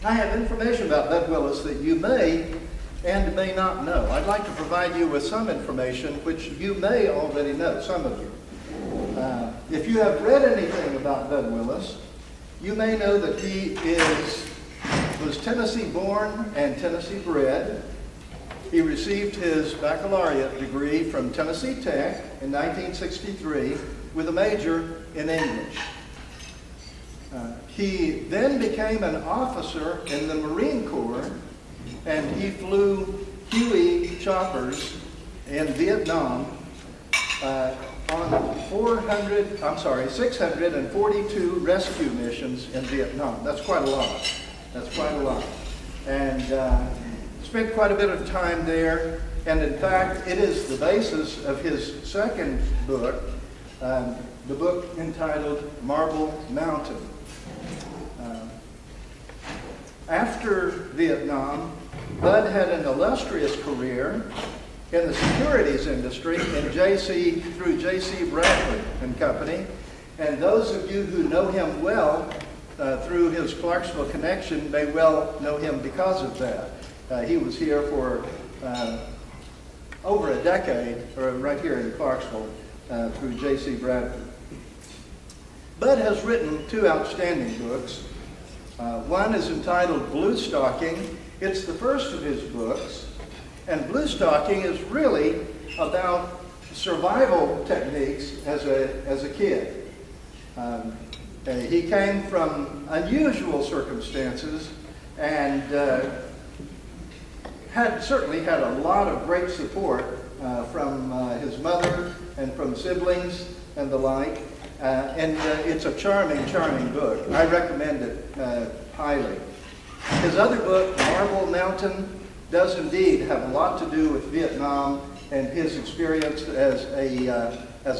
I have information about Bud Willis that you may and may not know. I'd like to provide you with some information which you may already know, some of you. If you have read anything about Bud Willis, you may know that he was Tennessee born and Tennessee bred. He received his baccalaureate degree from Tennessee Tech in 1963 with a major in English. He then became an officer in the Marine Corps, and he flew Huey choppers in Vietnam on 642 rescue missions in Vietnam. That's quite a lot. That's quite a lot. And spent quite a bit of time there. And in fact, it is the basis of his second book, the book entitled Marble Mountain. After Vietnam, Bud had an illustrious career in the securities industry through J.C. Bradford and Company. And those of you who know him well through his Clarksville connection may well know him because of that. He was here for over a decade, or right here in Clarksville, through J.C. Bradford. Bud has written two outstanding books. One is entitled Blue Stocking. It's the first of his books. And Blue Stocking is really about survival techniques as a kid. He came from unusual circumstances and certainly had a lot of great support from his mother and from siblings and the like. And it's a charming, charming book. I recommend it highly. His other book, Marble Mountain, does indeed have a lot to do with Vietnam and his experience as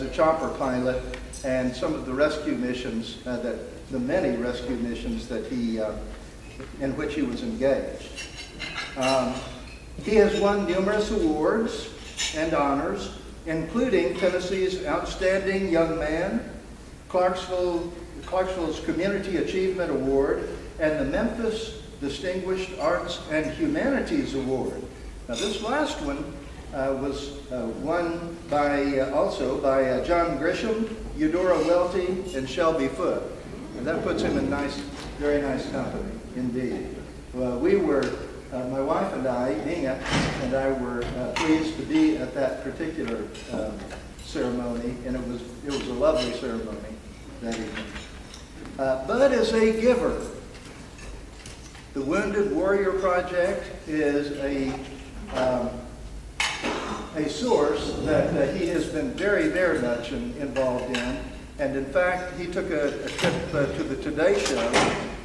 a chopper pilot and some of the rescue missions, the many rescue missions that in which he was engaged. He has won numerous awards and honors, including Tennessee's Outstanding Young Man, Clarksville's Community Achievement Award, and the Memphis Distinguished Arts and Humanities Award. Now this last one was won also by John Grisham, Eudora Welty, and Shelby Foote. And that puts him in very nice company indeed. Well, my wife and I, Inga, and I were pleased to be at that particular ceremony, and it was a lovely ceremony that evening. Bud is a giver. The Wounded Warrior Project is a source that he has been very, very much involved in. And in fact, he took a trip to the Today Show.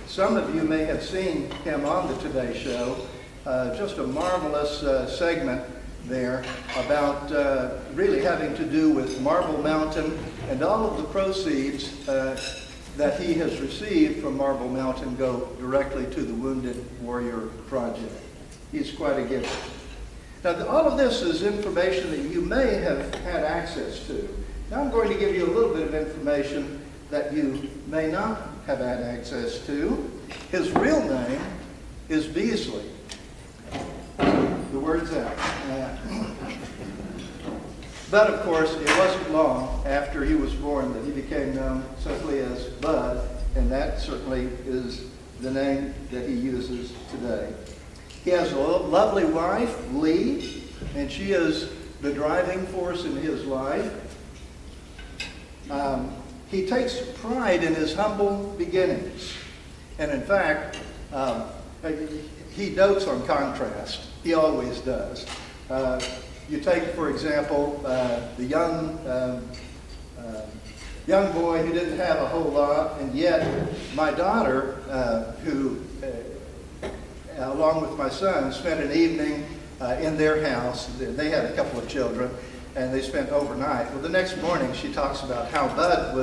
Some of you may have seen him on the Today Show. Just a marvelous segment there about really having to do with Marble Mountain, and all of the proceeds that he has received from Marble Mountain go directly to the Wounded Warrior Project. He's quite a giver. Now, all of this is information that you may have had access to. Now I'm going to give you a little bit of information that you may not have had access to. His real name is Beasley. The word's out. But of course, it wasn't long after he was born that he became known simply as Bud, and that certainly is the name that he uses today. He has a lovely wife, Lee, and she is the driving force in his life. He takes pride in his humble beginnings, and in fact, he dotes on contrast. He always does. You take, for example, the young boy who didn't have a whole lot, and yet my daughter, who, along with my son, spent an evening in their house. They had a couple of children, and they spent overnight. Well, the next morning she talks about how Bud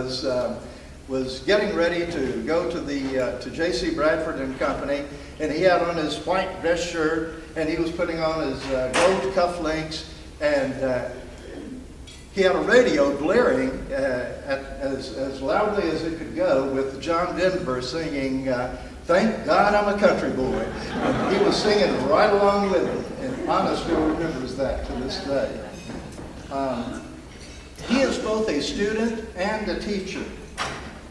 was getting ready to go to J.C. Bradford and Company, and he had on his white dress shirt, and he was putting on his gold cufflinks, and he had a radio blaring as loudly as it could go with John Denver singing Thank God I'm a country boy. And he was singing right along with me, and Anna still remembers that to this day. He is both a student and a teacher.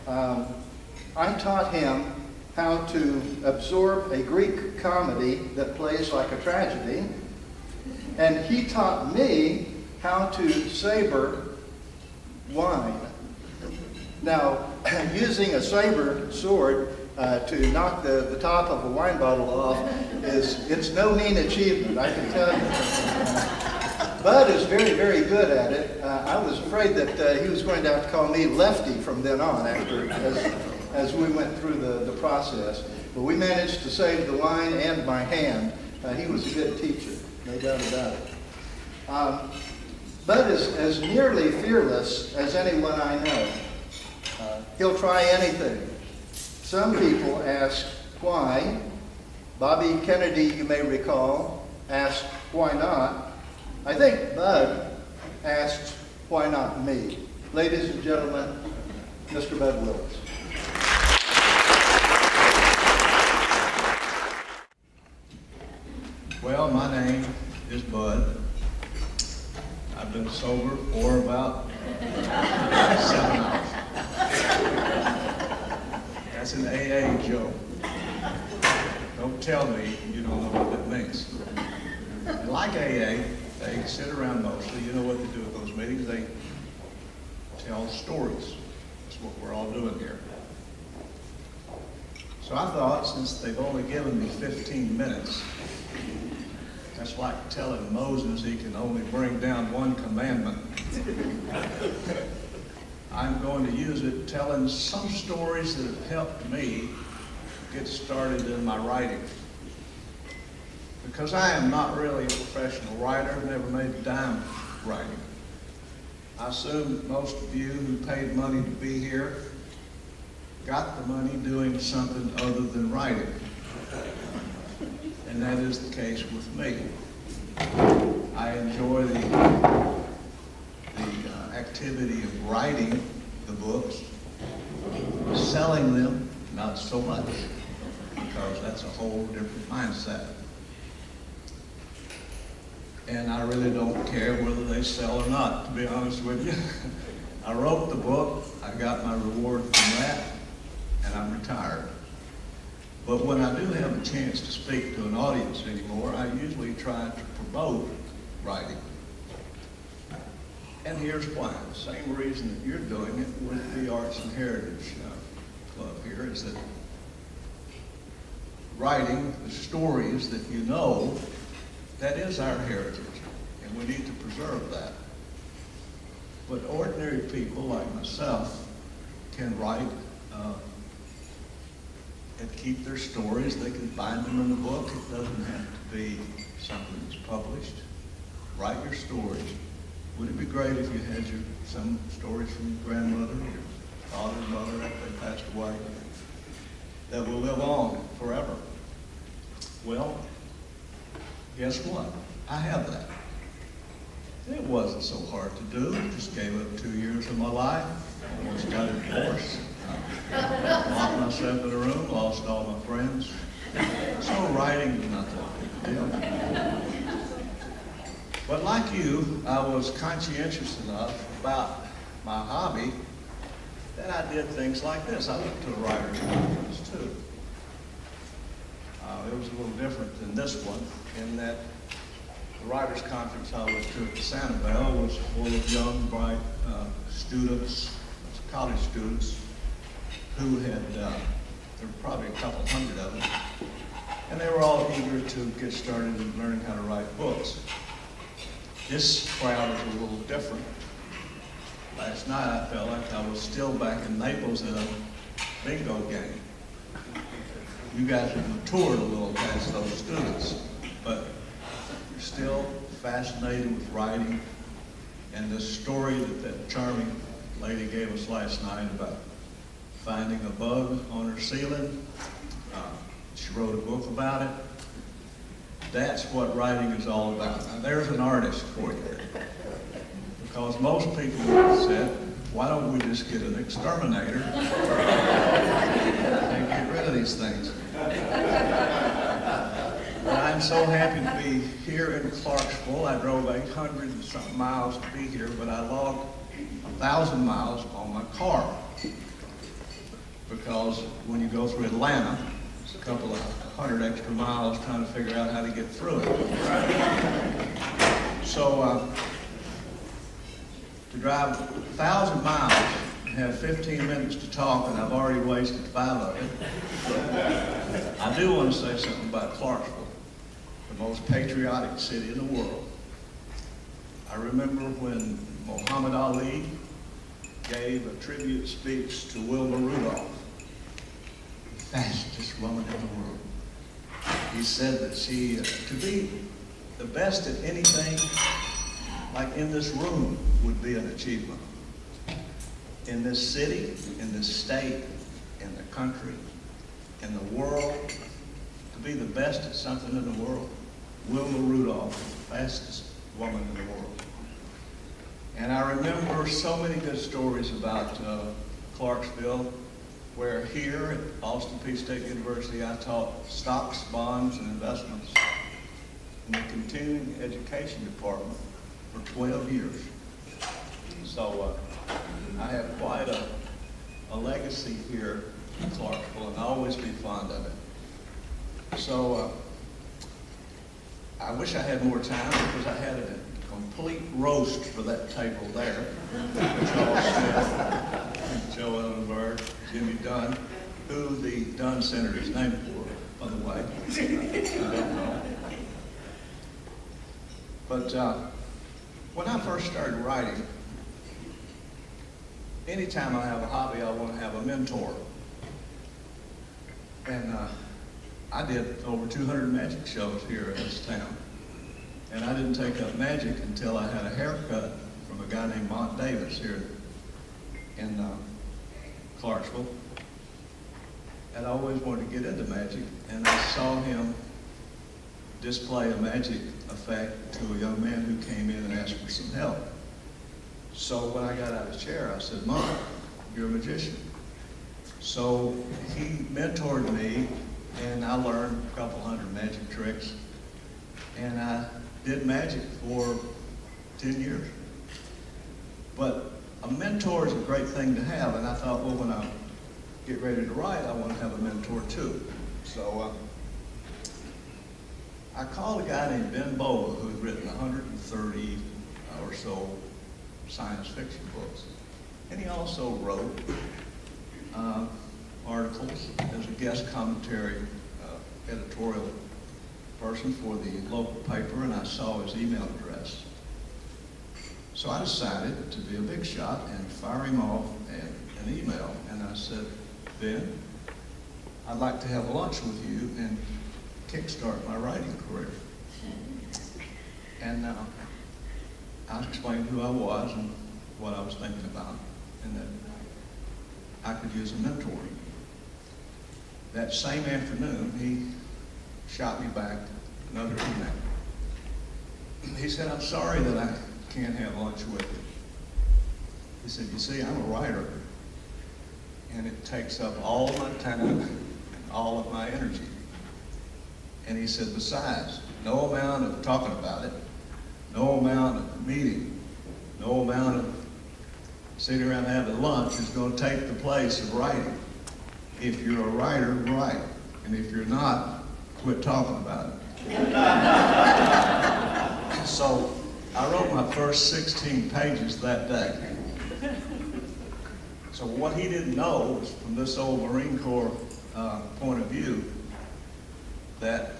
I taught him how to absorb a Greek comedy that plays like a tragedy, and he taught me how to savor wine. Now, using a saber sword to knock the top of a wine bottle off it's no mean achievement, I can tell you. Bud is very, very good at it. I was afraid that he was going to have to call me Lefty from then on as we went through the process. But we managed to save the wine and my hand. He was a good teacher, no doubt about it. Bud is as nearly fearless as anyone I know. He'll try anything. Some people ask why. Bobby Kennedy, you may recall, asked why not. I think Bud asked why not me. Ladies and gentlemen, Mr. Bud Willis. Well, my name is Bud. I've been sober for about 7 months. That's an AA joke. Don't tell me you don't know what that means. And like AA, they sit around mostly. You know what they do at those meetings? They tell stories. That's what we're all doing here. So I thought, since they've only given me 15 minutes, that's like telling Moses he can only bring down one commandment. I'm going to use it telling some stories that have helped me get started in my writing. Because I am not really a professional writer, never made a dime writing. I assume most of you who paid money to be here got the money doing something other than writing. And that is the case with me. I enjoy the activity of writing the books, selling them, not so much, because that's a whole different mindset. And I really don't care whether they sell or not, to be honest with you. I wrote the book, I got my reward from that, and I'm retired. But when I do have a chance to speak to an audience anymore, I usually try to promote writing. And here's why. The same reason that you're doing it with the Arts and Heritage Club here is that writing the stories that you know, that is our heritage, and we need to preserve that. But ordinary people like myself can write and keep their stories. They can bind them in a book. It doesn't have to be something that's published. Write your stories. Would it be great if you had some stories from your grandmother, your father, mother, after they passed away, that will live on forever? Well, guess what? I have that. It wasn't so hard to do. Just gave up 2 years of my life. Almost got a divorce. Locked myself in a room, lost all my friends. So writing was not that big a deal. But like you, I was conscientious enough about my hobby that I did things like this. I went to a writer's conference too. It was a little different than this one in that the writer's conference I went to at the Sanibel was full of young, bright students, college students, who had, there were probably a couple hundred of them, and they were all eager to get started in learning how to write books. This crowd is a little different. Last night I felt like I was still back in Naples in a bingo game. You guys have matured a little past those students, but you're still fascinated with writing. And this story that charming lady gave us last night about finding a bug on her ceiling, she wrote a book about it. That's what writing is all about. Now there's an artist for you. Because most people said, why don't we just get an exterminator and get rid of these things? But I'm so happy to be here in Clarksville. I drove 800 and something miles to be here, but I logged 1,000 miles on my car. Because when you go through Atlanta, it's a couple of 100 extra miles trying to figure out how to get through it. So to drive 1,000 miles and have 15 minutes to talk, and I've already wasted 5 of it. I do want to say something about Clarksville, the most patriotic city in the world. I remember when Muhammad Ali gave a tribute speech to Wilma Rudolph, the fastest woman in the world. He said that she, to be the best at anything, like in this room, would be an achievement. In this city, in this state, in the country, in the world, to be the best at something in the world, Wilma Rudolph, the fastest woman in the world. And I remember so many good stories about Clarksville, where here at Austin Peay State University I taught stocks, bonds, and investments in the continuing education department for 12 years. So I have quite a legacy here in Clarksville, and I'll always be fond of it. So I wish I had more time, because I had a complete roast for that table there. Charles Smith, Joe Ellenberg, Jimmy Dunn, who the Dunn Center is named for, by the way. I don't know. But when I first started writing, anytime I have a hobby, I want to have a mentor. And I did over 200 magic shows here in this town. And I didn't take up magic until I had a haircut from a guy named Mont Davis here in Clarksville. And I always wanted to get into magic, and I saw him display a magic effect to a young man who came in and asked for some help. So when I got out of his chair, I said, "Mom, you're a magician." So he mentored me, and I learned a couple hundred magic tricks. And I did magic for 10 years. But a mentor is a great thing to have, and I thought, well, when I get ready to write, I want to have a mentor too. So I called a guy named Ben Bola, who had written 130 or so science fiction books. And he also wrote articles as a guest commentary editorial person for the local paper, and I saw his email address. So I decided to be a big shot and fire him off an email, and I said, "Ben, I'd like to have lunch with you and kickstart my writing career." And I explained who I was and what I was thinking about, and that I could use a mentor. That same afternoon, he shot me back another email. He said, "I'm sorry that I can't have lunch with you." He said, "You see, I'm a writer, and it takes up all of my time and all of my energy." And he said, "Besides, no amount of talking about it, no amount of meeting, no amount of sitting around having lunch is going to take the place of writing. If you're a writer, write. And if you're not, quit talking about it." So I wrote my first 16 pages that day. So what he didn't know was, from this old Marine Corps point of view, that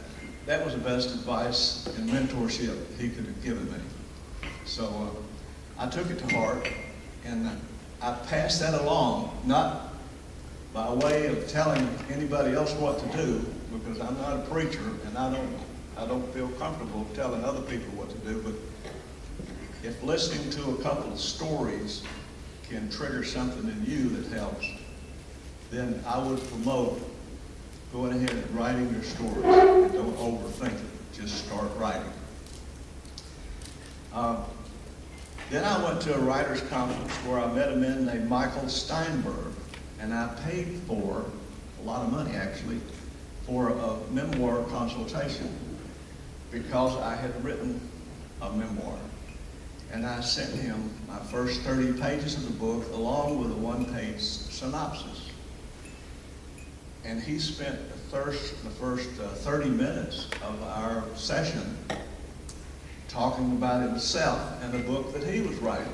was the best advice and mentorship he could have given me. So I took it to heart, and I passed that along, not by way of telling anybody else what to do, because I'm not a preacher, and I don't feel comfortable telling other people what to do. But if listening to a couple of stories can trigger something in you that helps, then I would promote going ahead and writing your stories. And don't overthink it. Just start writing. Then I went to a writers' conference where I met a man named Michael Steinberg, and I paid for, a lot of money actually, for a memoir consultation because I had written a memoir. And I sent him my first 30 pages of the book along with a one-page synopsis. And he spent the first 30 minutes of our session talking about himself and the book that he was writing.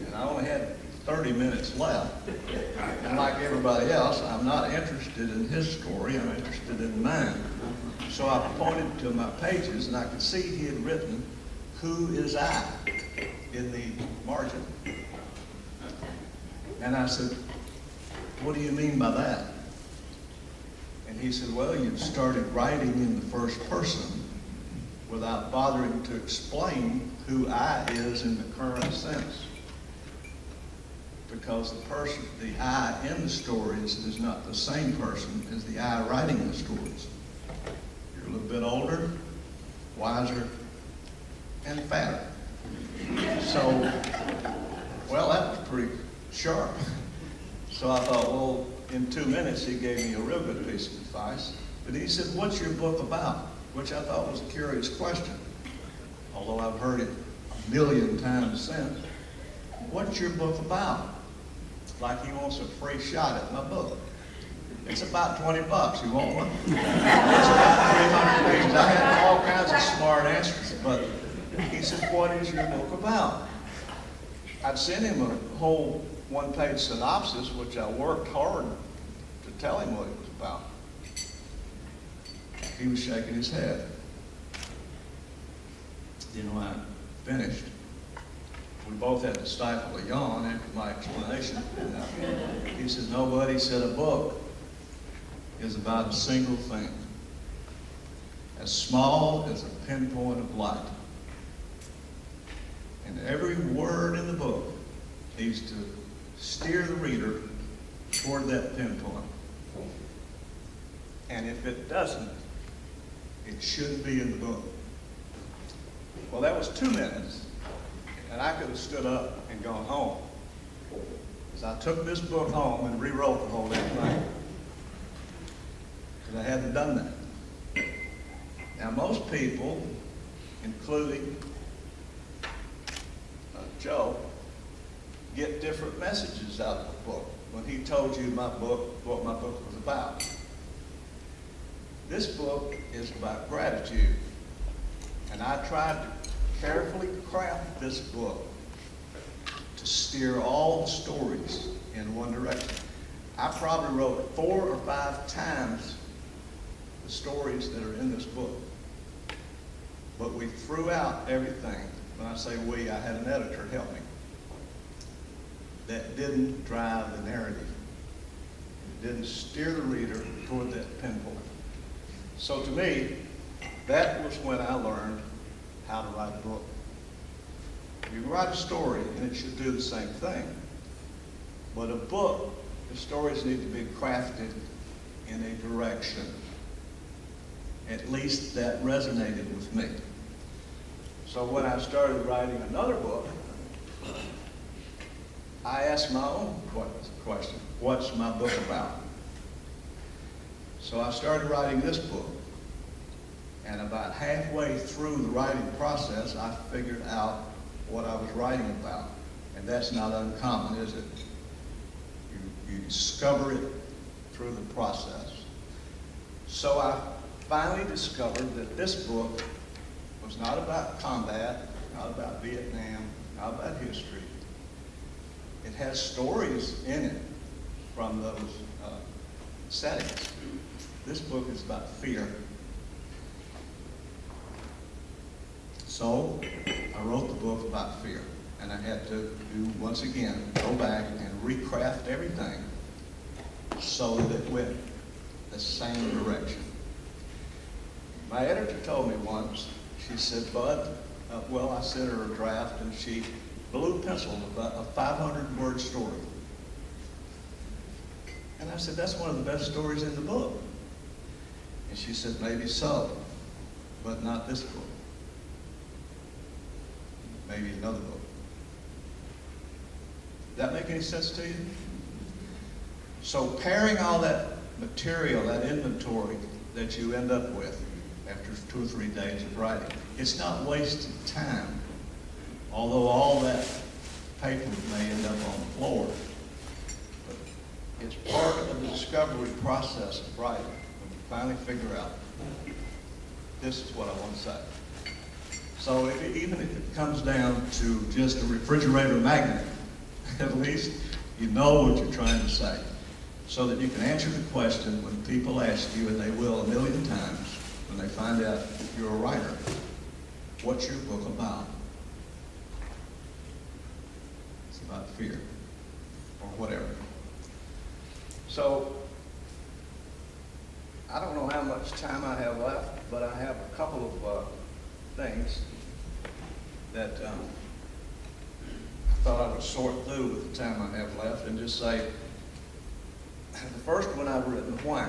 And I only had 30 minutes left. And like everybody else, I'm not interested in his story, I'm interested in mine. So I pointed to my pages and I could see he had written, "Who is I?" in the margin. And I said, "What do you mean by that?" And he said, "Well, you've started writing in the first person without bothering to explain who I is in the current sense. Because the I in the stories is not the same person as the I writing the stories. You're a little bit older, wiser, and fatter." So, well, that was pretty sharp. So I thought, well, in 2 minutes he gave me a real good piece of advice. But he said, "What's your book about?" Which I thought was a curious question, although I've heard it a million times since. "What's your book about?" Like he wants a free shot at my book. "It's about $20. You want one?" "It's about 300 pages." I had all kinds of smart answers, but he said, "What is your book about?" I'd sent him a whole one-page synopsis, which I worked hard to tell him what it was about. He was shaking his head. You know, I finished. We both had to stifle a yawn after my explanation. And he said, "No, bud," he said, "a book is about a single thing, as small as a pinpoint of light. And every word in the book needs to steer the reader toward that pinpoint. And if it doesn't, it shouldn't be in the book." Well, that was 2 minutes, and I could have stood up and gone home. Because I took this book home and rewrote the whole damn thing. Because I hadn't done that. Now, most people, including Joe, get different messages out of the book when he told you what my book was about. This book is about gratitude. And I tried to carefully craft this book to steer all the stories in one direction. I probably wrote 4 or 5 times the stories that are in this book. But we threw out everything. When I say we, I had an editor help me. That didn't drive the narrative. It didn't steer the reader toward that pinpoint. So to me, that was when I learned how to write a book. You write a story and it should do the same thing. But a book, the stories need to be crafted in a direction. At least that resonated with me. So when I started writing another book, I asked my own question, what's my book about? So I started writing this book. And about halfway through the writing process, I figured out what I was writing about. And that's not uncommon, is it? You discover it through the process. So I finally discovered that this book was not about combat, not about Vietnam, not about history. It has stories in it from those settings. This book is about fear. So I wrote the book about fear, and I had to once again, go back and recraft everything so that it went the same direction. My editor told me once, she said, "Bud," well, I sent her a draft, and she blue penciled a 500-word story. And I said, "That's one of the best stories in the book." And she said, "Maybe so, but not this book. Maybe another book." That make any sense to you? So pairing all that material, that inventory that you end up with after 2 or 3 days of writing. It's not wasted time, although all that paper may end up on the floor. But it's part of the discovery process of writing, when you finally figure out, this is what I want to say. So even if it comes down to just a refrigerator magnet, at least you know what you're trying to say, so that you can answer the question when people ask you, and they will 1,000,000 times, when they find out you're a writer, what's your book about? It's about fear, or whatever. So, I don't know how much time I have left, but I have a couple of things that I thought I would sort through with the time I have left and just say, the first one I've written, why.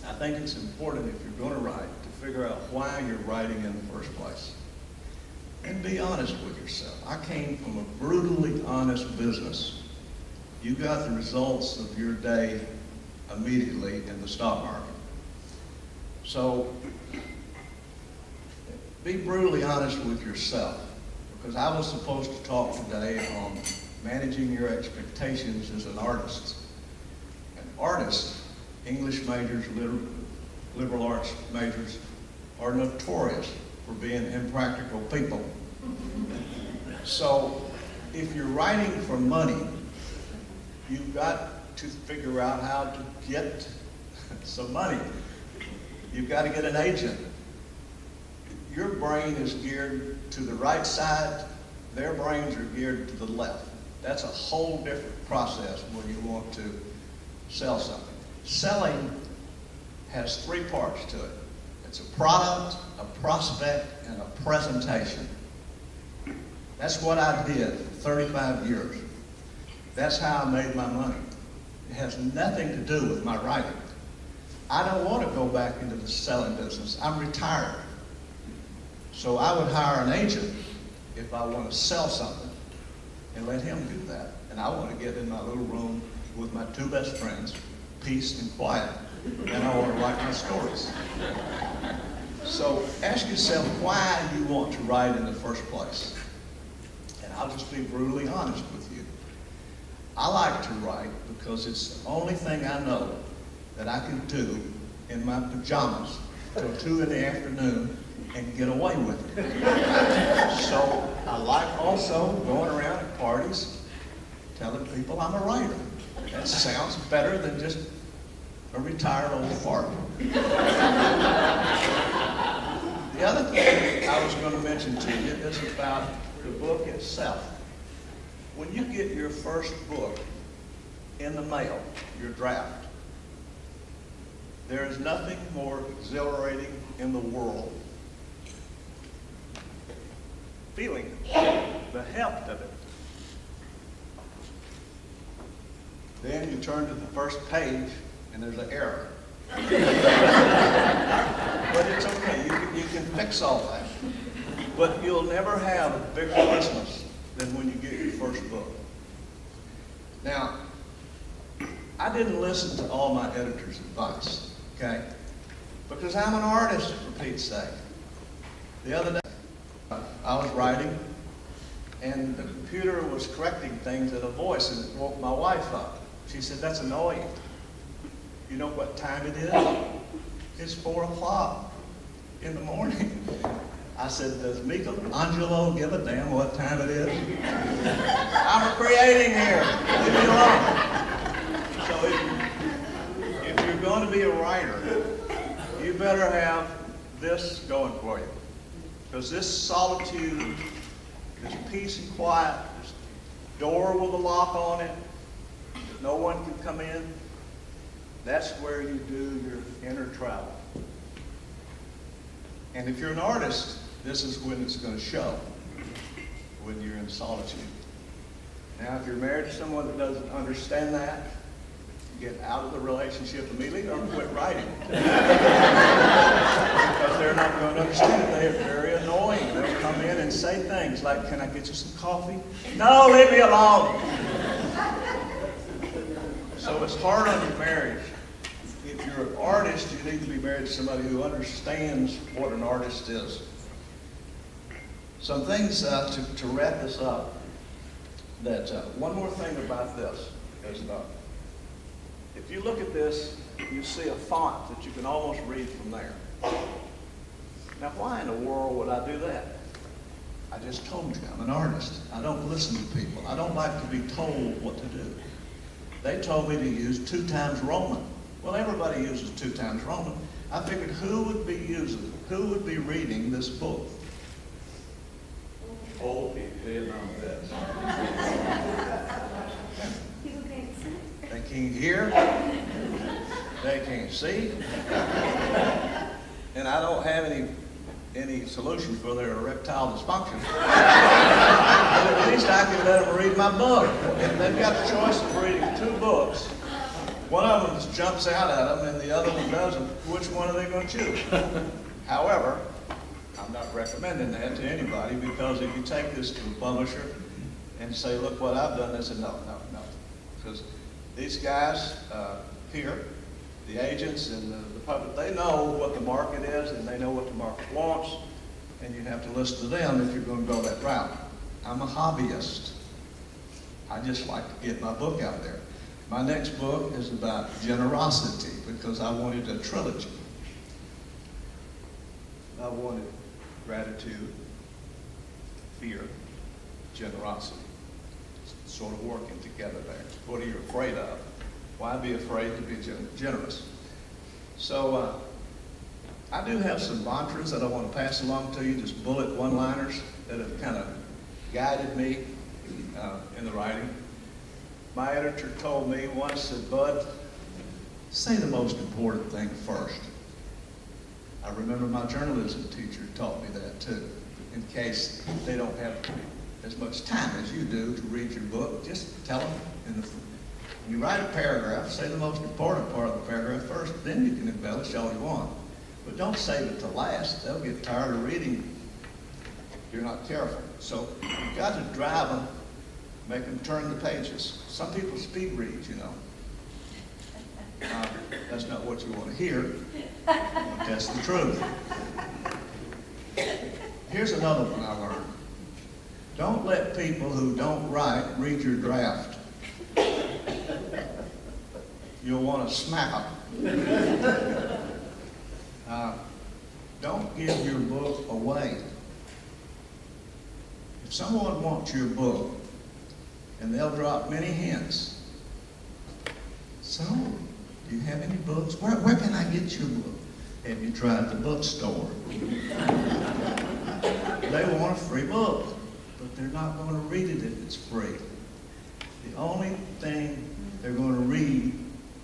I think it's important if you're going to write to figure out why you're writing in the first place. And be honest with yourself. I came from a brutally honest business. You got the results of your day immediately in the stock market. So be brutally honest with yourself, because I was supposed to talk today on managing your expectations as an artist. And artists, English majors, liberal arts majors, are notorious for being impractical people. So if you're writing for money, you've got to figure out how to get some money. You've got to get an agent. Your brain is geared to the right side, their brains are geared to the left. That's a whole different process when you want to sell something. Selling has 3 parts to it. It's a product, a prospect, and a presentation. That's what I did for 35 years. That's how I made my money. It has nothing to do with my writing. I don't want to go back into the selling business. I'm retired. So I would hire an agent if I want to sell something and let him do that. And I want to get in my little room with my 2 best friends, peace and quiet, and I want to write my stories. So ask yourself why you want to write in the first place. And I'll just be brutally honest with you. I like to write because it's the only thing I know that I can do in my pajamas till 2 in the afternoon and get away with it. So I like also going around at parties telling people I'm a writer. That sounds better than just a retired old fart. The other thing I was going to mention to you is about the book itself. When you get your first book in the mail, your draft, there is nothing more exhilarating in the world. Feeling the heft of it. Then you turn to the first page and there's an error. But it's okay, you can fix all that. But you'll never have a bigger Christmas than when you get your first book. Now, I didn't listen to all my editor's advice, okay? Because I'm an artist, for Pete's sake. The other day, I was writing, and the computer was correcting things at a voice, and it woke my wife up. She said, "That's annoying. You know what time it is? It's 4 o'clock in the morning." I said, "Does Michelangelo give a damn what time it is? I'm creating here. Leave me alone." So if you're going to be a writer, you better have this going for you. Because this solitude, this peace and quiet, this door with a lock on it, that no one can come in, that's where you do your inner travel. And if you're an artist, this is when it's going to show, when you're in solitude. Now, if you're married to someone that doesn't understand that, get out of the relationship immediately or quit writing. Because they're not going to understand it. They're very annoying. They'll come in and say things like, "Can I get you some coffee?" "No, leave me alone." So it's hard on your marriage. If you're an artist, you need to be married to somebody who understands what an artist is. Some things to wrap this up. That one more thing about this is if you look at this, you see a font that you can almost read from there. Now, why in the world would I do that? I just told you, I'm an artist. I don't listen to people. I don't like to be told what to do. They told me to use 2 times Roman. Well, everybody uses 2 times Roman. I figured who would be reading this book? Old people, they know this. They can't hear. They can't see. And I don't have any solution for their erectile dysfunction. But at least I can let them read my book. And they've got the choice of reading 2 books. One of them just jumps out at them and the other one doesn't. Which one are they going to choose? However, I'm not recommending that to anybody, because if you take this to a publisher and say, look what I've done, they say, no. Because these guys here, the agents and the public, they know what the market is and they know what the market wants, and you have to listen to them if you're going to go that route. I'm a hobbyist. I just like to get my book out there. My next book is about generosity, because I wanted a trilogy. I wanted gratitude, fear, generosity, sort of working together there. What are you afraid of? Why be afraid to be generous? So I do have some mantras that I want to pass along to you, just bullet one-liners that have kind of guided me in the writing. My editor told me once, said, Bud, say the most important thing first. I remember my journalism teacher taught me that too. In case they don't have as much time as you do to read your book, just tell them. When you write a paragraph, say the most important part of the paragraph first, then you can embellish all you want. But don't save it to last. They'll get tired of reading if you're not careful. So you've got to drive them, make them turn the pages. Some people speed read, you know. That's not what you want to hear. That's the truth. Here's another one I learned. Don't let people who don't write read your draft. You'll want to smack them. Don't give your book away. If someone wants your book, and they'll drop many hints. So, do you have any books? Where can I get your book? Have you tried the bookstore? They want a free book, but they're not going to read it if it's free. The only thing they're going to read,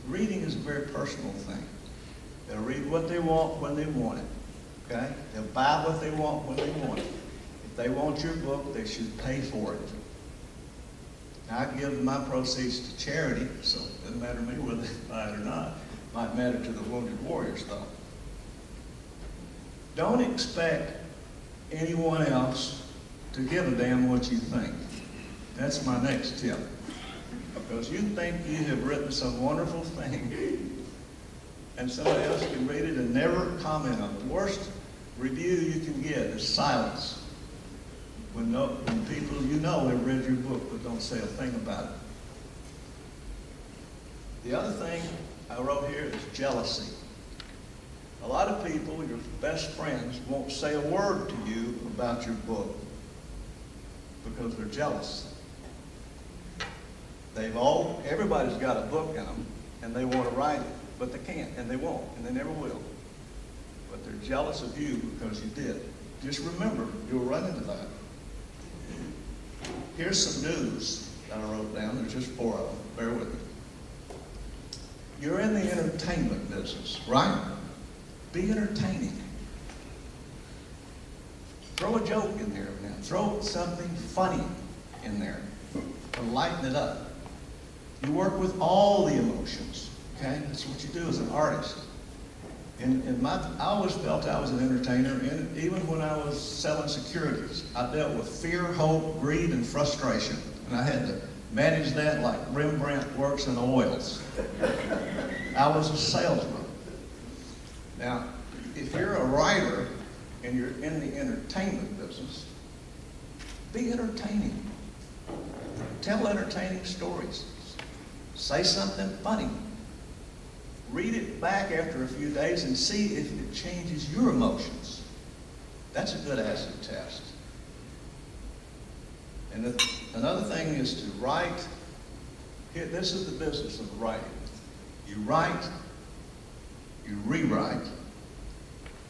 reading is a very personal thing. They'll read what they want when they want it, okay? They'll buy what they want when they want it. If they want your book, they should pay for it. I give my proceeds to charity, so it doesn't matter to me whether they buy it or not. Might matter to the wounded warriors, though. Don't expect anyone else to give a damn what you think. That's my next tip. Because you think you have written some wonderful thing, and somebody else can read it and never comment on it. The worst review you can get is silence. When people you know have read your book but don't say a thing about it. The other thing I wrote here is jealousy. A lot of people, your best friends, won't say a word to you about your book because they're jealous. Everybody's got a book in them, and they want to write it, but they can't, and they won't, and they never will. But they're jealous of you because you did. Just remember, you'll run into that. Here's some news that I wrote down. There's just 4 of them. Bear with me. You're in the entertainment business, right? Be entertaining. Throw a joke in there now. Throw something funny in there to lighten it up. You work with all the emotions, okay? That's what you do as an artist. I always felt I was an entertainer, and even when I was selling securities, I dealt with fear, hope, greed, and frustration. And I had to Managed that like Rembrandt works in oils. I was a salesman. Now, if you're a writer and you're in the entertainment business, be entertaining. Tell entertaining stories. Say something funny. Read it back after a few days and see if it changes your emotions. That's a good acid test. And another thing is to write. Here, this is the business of writing. You write, you rewrite,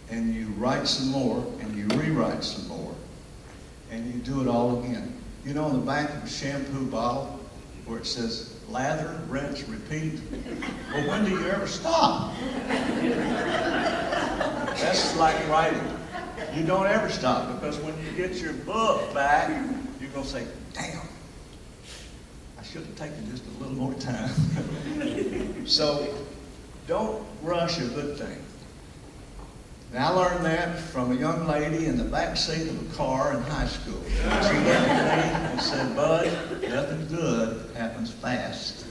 and you write some more, and you rewrite some more, and you do it all again. You know, on the back of a shampoo bottle where it says lather, rinse, repeat. Well, when do you ever stop? That's like writing. You don't ever stop, because when you get your book back, you're going to say, damn, I should have taken just a little more time. So don't rush a good thing. And I learned that from a young lady in the back seat of a car in high school. She looked at me and said, Bud, nothing good happens fast.